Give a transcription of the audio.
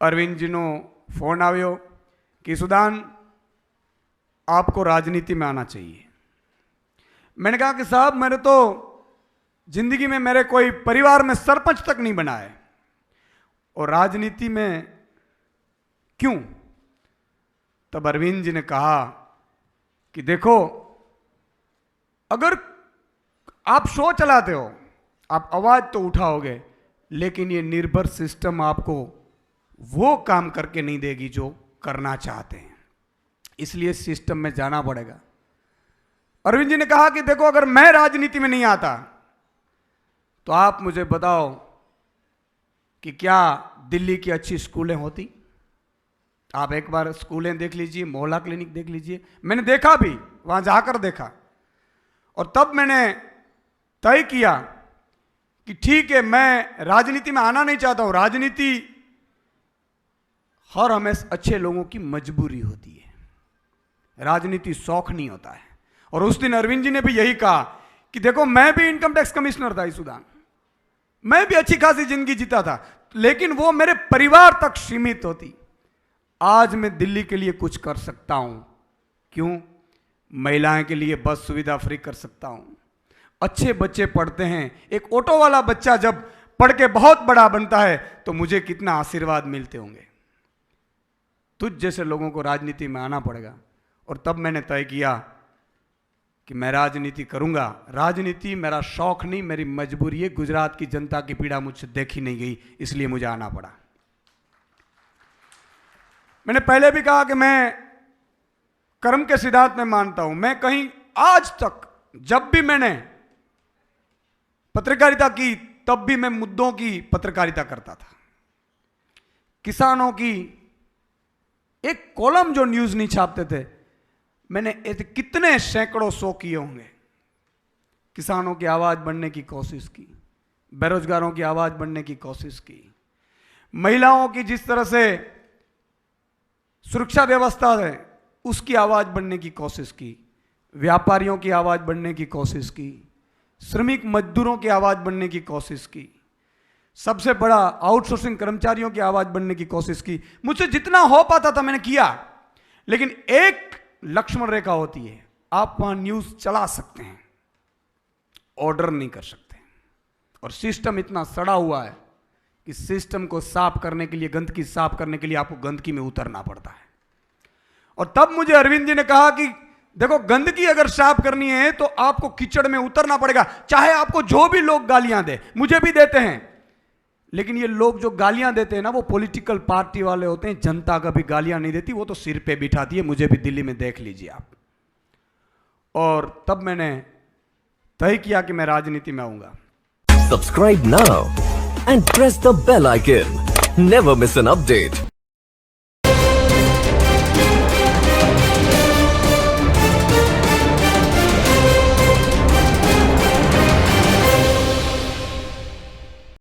અરવિંદજીનો phone આવ્યો कि Sudan आपको राजनीति में आना चाहिए। मैंने कहा कि साहब मैंने तो जिंदगी में मेरे कोई परिवार में सरपंच तक नहीं बना है और राजनीति में क्यों? तब अरविंद जी ने कहा कि देखो, अगर आप शो चलाते हो, आप आवाज तो उठाओगे, लेकिन ये निर्भर सिस्टम आपको वो काम करके नहीं देगी जो करना चाहते हैं, इसलिए सिस्टम में जाना पड़ेगा। अरविंद जी ने कहा कि देखो, अगर मैं राजनीति में नहीं आता तो आप मुझे बताओ कि क्या दिल्ली की अच्छी स्कूलें होती? आप एक बार स्कूलें देख लीजिए, मोहल्ला क्लिनिक देख लीजिए। मैंने देखा भी, वहां जाकर देखा, और तब मैंने तय किया कि ठीक है, मैं राजनीति में आना नहीं चाहता हूं। राजनीति हर हमेशा अच्छे लोगों की मजबूरी होती है, राजनीति शौक नहीं होता है। और उस दिन अरविंद जी ने भी यही कहा कि देखो, मैं भी इनकम टैक्स कमिश्नर था इस सुदान, मैं भी अच्छी खासी जिंदगी जीता था, लेकिन वो मेरे परिवार तक सीमित होती। आज मैं दिल्ली के लिए कुछ कर सकता हूं। क्यों? महिलाएं के लिए बस सुविधा फ्री कर सकता हूं, अच्छे बच्चे पढ़ते हैं। एक ऑटो वाला बच्चा जब पढ़ के बहुत बड़ा बनता है तो मुझे कितना आशीर्वाद मिलते होंगे। तुझ जैसे लोगों को राजनीति में आना पड़ेगा। और तब मैंने तय किया कि मैं राजनीति करूंगा। राजनीति मेरा शौक नहीं, मेरी मजबूरी है। गुजरात की जनता की पीड़ा मुझसे देखी नहीं गई, इसलिए मुझे आना पड़ा। मैंने पहले भी कहा कि मैं कर्म के सिद्धांत में मानता हूं। मैं कहीं आज तक जब भी मैंने पत्रकारिता की, तब भी मैं मुद्दों की पत्रकारिता करता था। किसानों की एक कॉलम जो न्यूज नहीं छापते थे, मैंने कितने सैकड़ों सौ किए होंगे। किसानों की आवाज बनने की कोशिश की, बेरोजगारों की आवाज बनने की कोशिश की, महिलाओं की जिस तरह से सुरक्षा व्यवस्था है उसकी आवाज बनने की कोशिश की, व्यापारियों की आवाज बनने की कोशिश की, श्रमिक मजदूरों की आवाज बनने की कोशिश की, सबसे बड़ा आउटसोर्सिंग कर्मचारियों की आवाज बनने की कोशिश की। मुझसे जितना हो पाता था मैंने किया, लेकिन एक लक्ष्मण रेखा होती है, आप वहां न्यूज चला सकते हैं, ऑर्डर नहीं कर सकते। और सिस्टम इतना सड़ा हुआ है कि सिस्टम को साफ करने के लिए, गंदगी साफ करने के लिए आपको गंदगी में उतरना पड़ता है। और तब मुझे अरविंद जी ने कहा कि देखो, गंदगी अगर साफ करनी है तो आपको कीचड़ में उतरना पड़ेगा, चाहे आपको जो भी लोग गालियां दे, मुझे भी देते हैं, लेकिन ये लोग जो गालियां देते हैं ना, वो पॉलिटिकल पार्टी वाले होते हैं। जनता कभी गालियां नहीं देती, वो तो सिर पे बिठाती है। मुझे भी दिल्ली में देख लीजिए आप। और तब मैंने तय किया कि मैं राजनीति में आऊंगा। Subscribe now and press the bell icon, never miss an update.